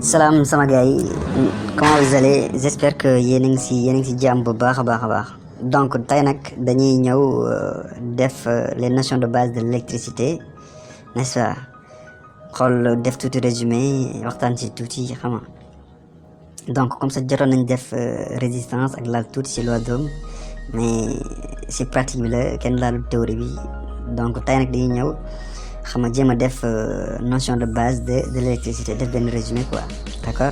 Salam sama gars yi comment vous allez j'espère que yéen a ngi si jàmm bu baax a baax donc tey nag dañuy ñëw def les notions de base de l'électricité n'est-ce pas xool def tuuti résumé waxtaan si tuuti xam nga donc comme ça jotoon nañ def résistance ak laal tuuti si loi d'Ohm mais si pratique bi la kenn laalu théorie bi donc tey nag dañuy ñëw xam nga jéem a def notion de base de l'électricité def benn résumé quoi d'accord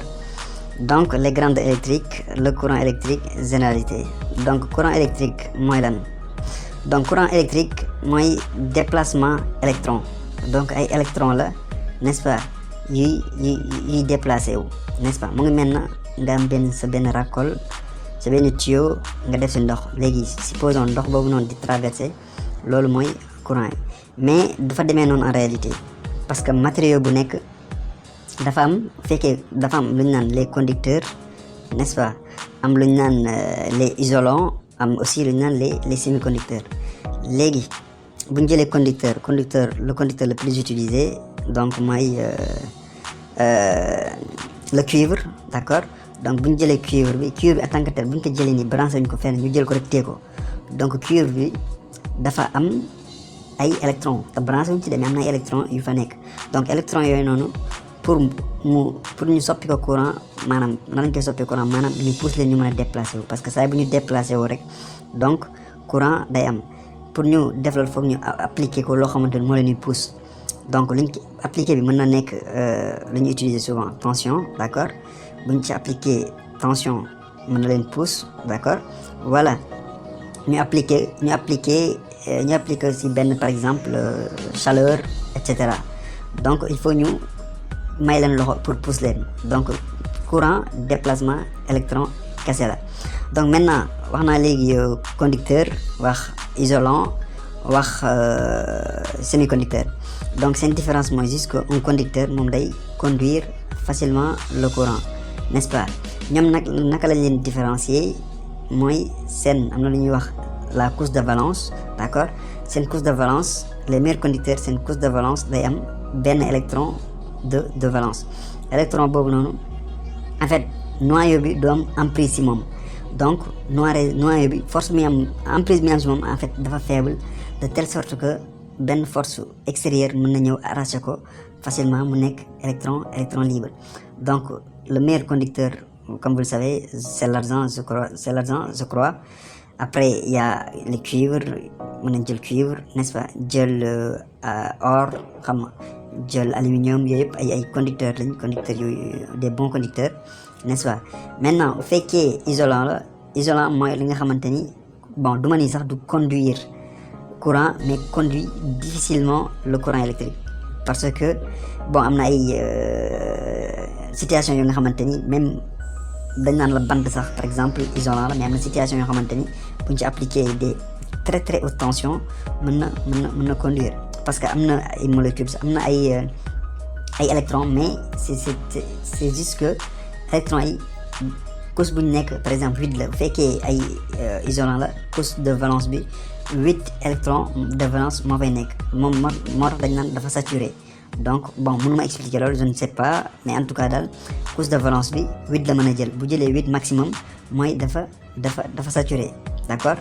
donc les grandes électriques le courant électrique généralité donc courant électrique mooy lan donc courant électrique mooy déplacement électron donc ay électron la n'est-ce pas yuy déplacé wu n'est-ce pas mu ngi mel na nga am benn racole sa benn tuyau nga def si ndox léegi supposons ndox boobu noonu di traversé loolu mooy courant yi mais dafa demee noonu en réalité parce que matériau bu nekk dafa am lu ñu naan les conducteurs n'est-ce pas am lu ñu naan les isolants am aussi lu ñu naan les semi-conducteurs léegi bu ñu jëlee le conducteur le plus utilisé donc mooy le cuivre d'accord donc bu ñu jëlee cuivre bi en tant que tel bu ñu ko jëlee nii branché ñu ko fenn ñu jël ko rek téye ko donc cuivre bi dafa am ay électron te branché wuñ ci demee am na ay électron yu fa nekk donc électron yooyu noonu pour ñu soppi ko courant maanaam nan lañ koy soppi courant maanaam ñu pousse leen ñu mën a déplacé wu parce que saa bu ñu déplacé wu rek donc courant day am pour ñu def loolu foog ñu appliquer ko loo xamante ni moo leen di pousse donc luñ ko appliquer bi mën na nekk lu ñu utiliser souvent tension d'accord buñ ci appliquer tension mën na leen pousse d'accord voilà ñu appliquer aussi benn par exemple chaleur et cetera donc il faut ñu may leen loxo pour pousse leen donc courant déplacement électron kese la donc maintenant wax naa léegi conducteur wax isolant wax semi-conducteur donc seen différence mooy juste que un conducteur moom day conduire facilement le courant n'est-ce pas ñoom nag naka lañ leen différencier mooy seen am na lu ñuy wax la couche de valence d'accord seen couche de valence les meilleurs conducteurs seen couche de valence day am benn électron de valence électron boobu noonu en fait noyau bi du am emprise si moom donc noyau bi force mi am emprise mi am si moom en fait dafa faible de telle sorte que benn force extérieure mën na ñëw arracher ko facilement mu nekk électron libre donc le meilleur conducteur comme vous le savez c'est l'argent je crois après il y a le cuivre mën nañ jël cuivre n'est-ce pas jël or xam nga jël aluminium yooyu yëpp ay conducteurs yooyu des bons conducteurs n'est-ce pas maintenant bu fekkee isolant mooy li nga xamante ni bon du ma ni sax du conduire courant mais conduit difficilement le courant électrique parce que bon am na ay situation yoo nga xamante ni même dañ naan la bande sax par exemple isolant la mais am na situation yoo xamante ni bu ñu ci appliquer des très très haute tension mën na conduire parce que am na ay molécules am na ay électrons mais c'est juste que électrons yi couche bu ñu nekk par exemple 8 la bu fekkee ay isolant la couche de valence bi 8 électrons de valence moo fay nekk moom moo tax dañ naan dafa saturé donc bon mënuma expliquer loolu je ne sais pas mais en tout cas daal couche de valence bi 8 la mën a jël bu jëlee 8 maximum mooy dafa saturé d'accord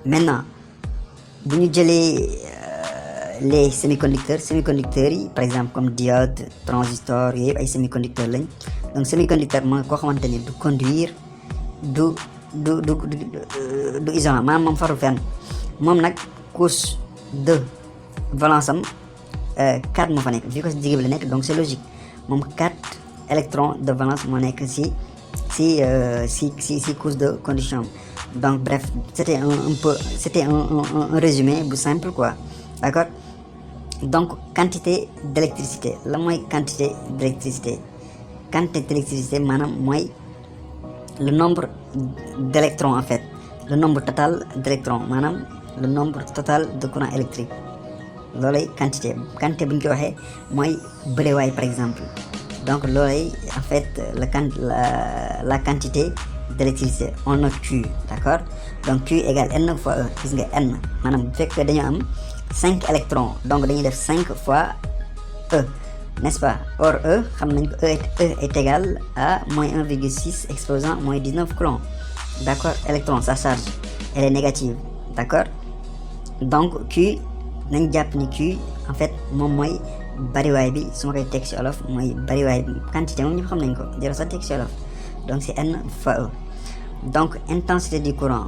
maintenant bu ñu jëlee les semi-conducteurs yi par exemple comme diode transistor yooyu yëpp ay semi-conducteurs lañ donc semi-conducteur mooy koo xamante ni du conduire du isolant maanaam moom farul fenn moom nag couche de valence am 4 moo fa nekk vu que si digg bi la nekk donc c'est logique moom 4 électrons de valence moo nekk si couche de conduction donc bref c'était un résumé bu simple quoi d'accord donc quantité d'électricité la mooy quantité d'électricité maanaam mooy le nombre d'électrons en fait le nombre total d'électrons maanaam le nombre total de courant électrique loolay quantité bu ñu ko waxee mooy bëriwaay par exemple donc loolay en fait la quantité d'électricité on note Q d'accord donc Q égale N fois E gis nga N maanaam bu fekkee dañoo am 5 électrons donc dañuy def 5 fois E n'est-ce pas? Or E xam nañ ko E est égal à moins 1,6 exposant moins 19 coulombs. D'accord? Électron, sa charge elle est négative. D'accord? Donc Q nañ jàpp ni Q en fait moom mooy bariwaay bi su ma koy teg ci olof mooy bariwaay bi quantité moom ñëpp xam nañ ko jërë sax teg ci olof donc c'est N fois E. Donc intensité du courant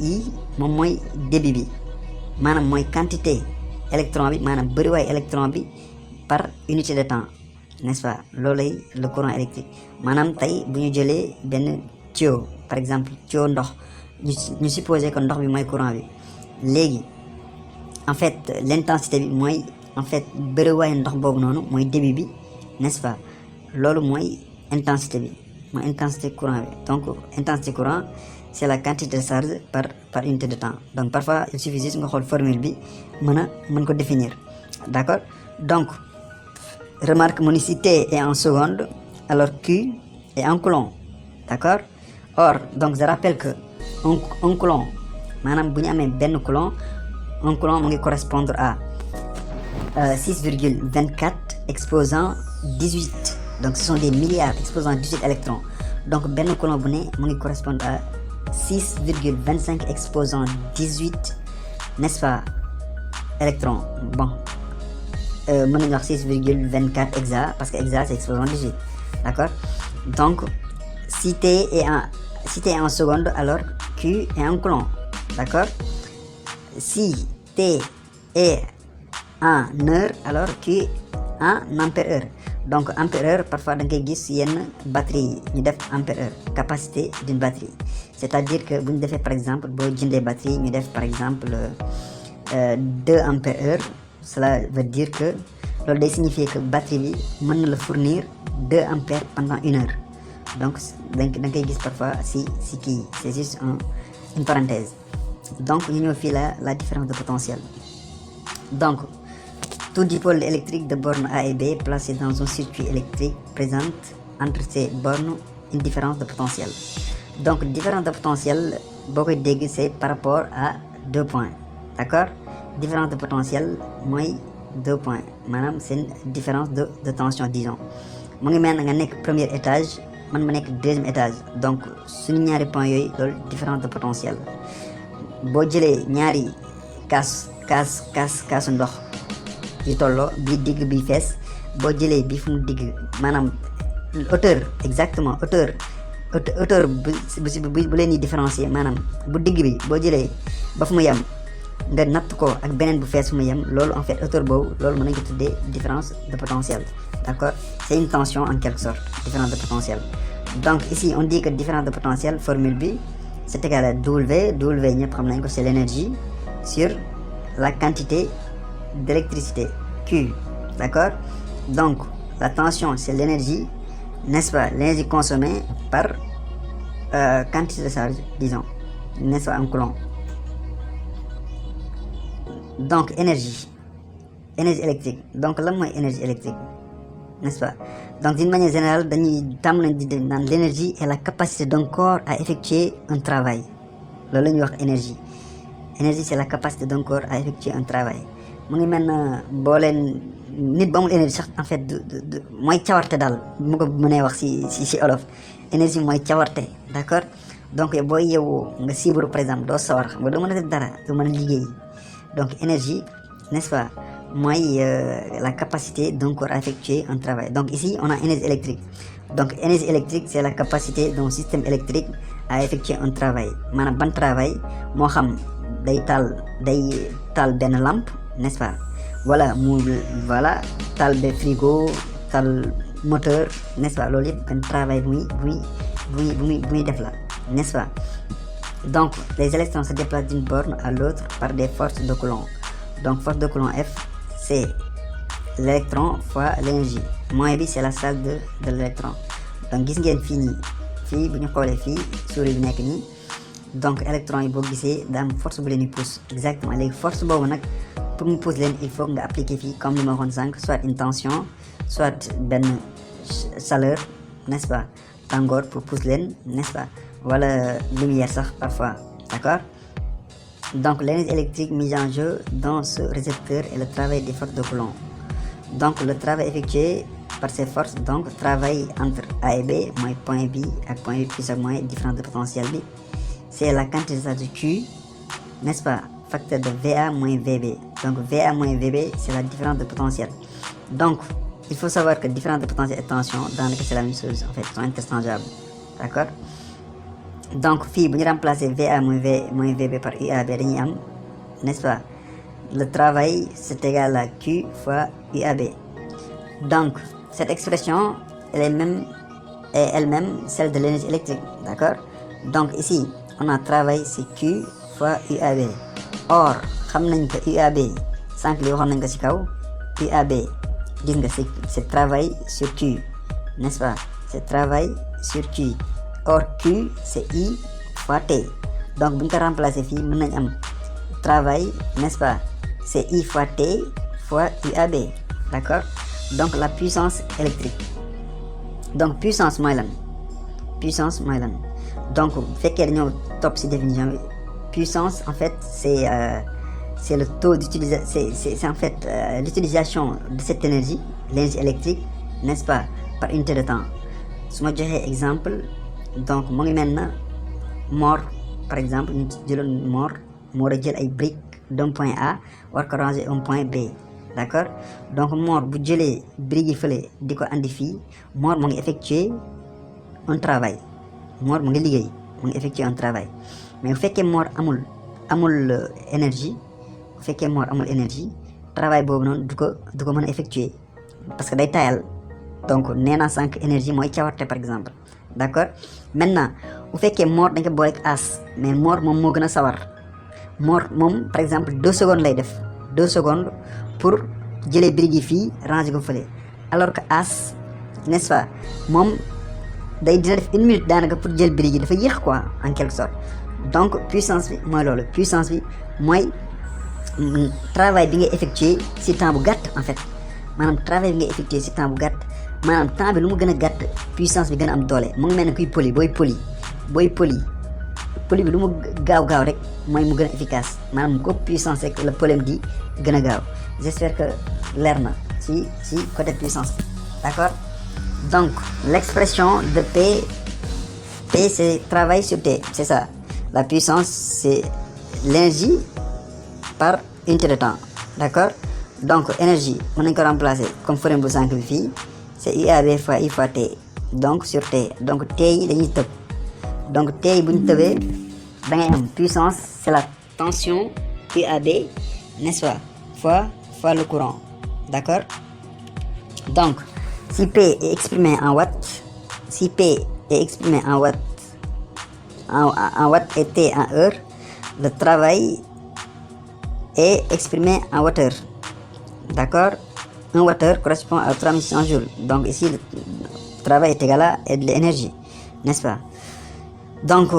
I moom mooy débit bi maanaam mooy quantité électron bi maanaam bariwaay électron bi par unité de temps, n'est-ce pas? loolay le courant électrique maanaam tey bu ñu jëlee benn tuyau par exemple tuyau ndox ñu supposé que ndox bi mooy courant bi léegi en fait l'intensité bi mooy en fait bëriwaayu ndox boobu noonu mooy débit bi, n'est-ce pas? loolu mooy intensité bi mooy intensité courant bi. Donc intensité courant c'est la quantité de charge par unité de temps. Donc parfois il suffit juste nga xool formule bi mën ko définir. D'accord? Donc remarque mu ni si T est en seconde alors Q est en coulomb. D'accord? Or donc je rappelle que un coulomb maanaam bu ñu amee benn coulomb un coulomb mu ngi correspondre à 6,24 exposant 18. Donc ce sont des milliards exposant 18 électrons. Donc benn coulomb bu ne mu ngi correspondre à 6,25 exposant 18, n'est-ce pas, électrons. Bon mën nañu wax 6,24 exa parce que exa c'est exposant 18. D'accord? Donc si T est en seconde alors Q est en coulomb. D'accord? Si T est en heure alors Q en ampère-heure. Donc ampère-heure parfois da nga koy gis yenn batterie yi ñu def ampère-heure capacité d'une batterie, c'est-à-dire que bu ñu defee par exemple boo jëndee batterie ñu def par exemple 2 ampère-heure, cela veut dire que loolu day signifier que batterie bi mën na la fournir 2 ampères pendant 1 heure. Donc da nga koy gis parfois si kii c'est juste une parenthèse. Donc ñu ñëw fii la différence de potentiel. Donc tout dipôle électrique de borne A et B placé dans un circuit électrique présente entre ces bornes une différence de potentiel. Donc différence de potentiel boo koy dégg c'est par rapport à 2 points. D'accord? Différence de potentiel mooy 2 points maanaam c'est une différence de tension disons. mu ngi mel na nga nekk premier étage man ma nekk deuxième étage donc suñu ñaari points yooyu loolu différence de potentiel. boo jëlee ñaari kaasu ndox yu tolloo bii digg bii fees boo jëlee bii fu mu digg maanaam hauteur exactement hauteur bu leen di différencier maanaam bu digg bi boo jëlee ba fu mu yem nga natt ko ak beneen bu fees fu mu yem loolu en fait hauteur boobu loolu mën nañu ko tuddee différence de potentiel. D'accord? C'est une tension en quelque sorte, différence de potentiel. Donc ici on dit que différence de potentiel formule bi c'est égal à W ñëpp xam nañ ko c'est l'énergie sur la quantité d'électricité Q. D'accord? Donc la tension c'est l'énergie, n'est-ce pas, l'énergie consommée par quantité de charge disons, n'est-ce pas, en coulomb. Donc énergie électrique. Donc lan mooy énergie électrique, n'est-ce pas? Donc d'une manière générale dañuy tàmm nañ di naan l'énergie est la capacité d'un corps à effectuer un travail. loolu la ñuy wax énergie c'est la capacité d'un corps à effectuer un travail. mu ngi mel na boo leen nit bu amul énergie sax en fait mooy cawarte daal mu ko mënee wax si olof. énergie mooy cawarte. D'accord? Donc boo yeewoo nga siibru par exemple doo sawar xam nga doo mën a def dara doo mën a liggéey. Donc énergie, n'est-ce pas, mooy la capacité d'un corps à effectuer un travail. Donc ici on a énergie électrique. Donc énergie électrique c'est la capacité d'un système électrique à effectuer un travail. maanaam ban travail moo xam day taal benn lampe, n'est-ce pas, voilà taal benn frigo, taal moteur, n'est-ce pas, loolu yëpp benn travail bu muy def la, n'est-ce pas. Donc les électrons se déplacent d'une borne à l'autre par des forces de Coulomb. Donc force de Coulomb F c'est l'électron fois l'énergie. Moins bi c'est la charge de l'électron. Donc gis ngeen fii bu ñu xoolee fii souris bi nekk nii donc électron yi boo gisee daa am force bu leen di pousse exactement. Léegi force boobu nag pour mu pousse leen il faut nga appliquer fii comme li ma waxoon sànq soit une tension soit benn chaleur, n'est-ce pas, tàngoor pour pousse leen, n'est-ce pas, wala lumière sax parfois. D'accord? Donc l'énergie électrique mise en jeu dans ce récepteur est le travail des forces de Coulomb. Donc le travail effectué par ces forces, donc travail entre A et B, moins point B et point B plus ou moins différence de potentiel B, c'est la quantité de Q, n'est-ce pas, facteur de VA moins VB. Donc VA moins VB, c'est la différence de potentiel. Donc il faut savoir que différence de potentiel et tension, dans le cas c'est la même chose, en fait, sont interchangeables. D'accord? Donc si vous remplacez VA moins VB par UAB, n'est-ce pas, le travail c'est égal à Q fois UAB. Donc cette expression elle est elle-même celle de l'énergie électrique. D'accord? Donc ici on a travail c'est Q fois UAB. Or xam nañ que UAB sànq li waxoon nañ ko ci kaw, UAB gis nga c'est travail sur Q, n'est-ce pas, c'est travail sur Q. Or Q c'est I fois T. Donc bu ñu ko remplacer fii mën nañ am travail, n'est-ce pas, c'est I fois T fois UAB. D'accord? Donc la puissance électrique. Donc puissance mooy lan? Puissance mooy lan? Donc bu fekkee dañoo topp ci définition bi, puissance en fait c'est le taux d'utilisation, c'est en fait l'utilisation de cette énergie, l'énergie électrique, n'est-ce pas, par unité de temps. su ma joxee exemple, donc mu ngi mel na Mor par exemple ñu jëloon Mor moo war a jël ay briques d'un point A war ko ranger un point B. D'accord? Donc Mor bu jëlee briques yi fële di ko andi fii, Mor mu ngi effectuer un travail. Mor mu ngi liggéey, mu ngi effectuer un travail. Mais bu fekkee Mor amul énergie, bu fekkee Mor amul énergie, travail boobu noonu du ko mën a effectuer parce que day tayal. Donc nee naa sànq énergie mooy cawarte par exemple. D'accord? Maintenant bu fekkee Mor dañ ko boole ak As, mais Mor moom moo gën a sawar. Mor moom par exemple 2 secondes lay def, 2 secondes pour jëlee briques yi fii ranger ko fële, alors que As, n'est-ce pas, moom dina def 1 minute daanaka pour jël briques yi, dafa yéex quoi en quelque sorte. Donc puissance bi mooy loolu, puissance bi mooy travail bi ngay effectuer ci temps bu gàtt en fait. Maanaam travail bi ngay effectuer ci temps bu gàtt, maanaam temps bi lu mu gën a gàtt puissance bi gën a am doole. mu ngi mel ne kuy poli bi lu mu gaaw rek mooy mu gën a efficace, maanaam ko puissance rek la polem di gën a gaaw. J'espère que leer na ci côté puissance bi. D'accord? Donc l'expression de P c'est travail sur T, c'est ça. La puissance c'est l'énergie par unité de temps. D'accord? Donc énergie mën nañ ko remplacer comme forme bu sànq bi fii, c'est UAB fois I fois T, donc sur T. Donc T yi dañuy tëb, donc T yi bu ñu tëbee da ngay am puissance c'est la tension UAB, n'est-ce pas, fois le courant. D'accord? Donc si P est exprimé en watts, si P est exprimé en watts et T en heure, le travail est exprimé en wattheure. D'accord? 1 wattheure correspond à 3600 joules. Donc ici le travail est égal à de l'énergie, n'est-ce pas? Donc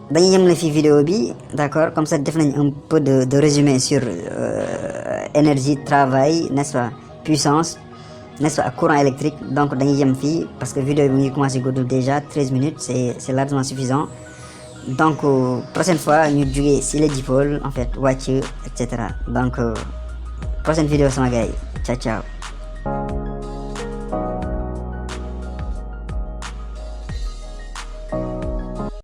dañuy yemale fii vidéo bi. D'accord? Comme ça def nañ un peu de résumé sur énergie, travail, n'est-ce pas, puissance, n'est-ce pas, courant électrique. Donc dañuy yem fii parce que vidéo bi mu ngi commencé gudd déjà 13 minutes, c'est largement suffisant. Donc prochaine fois ñu jógee ci les dipôles en fait wàcc et cetera. Donc prochaine vidéo sama gars yi, ciao ciao.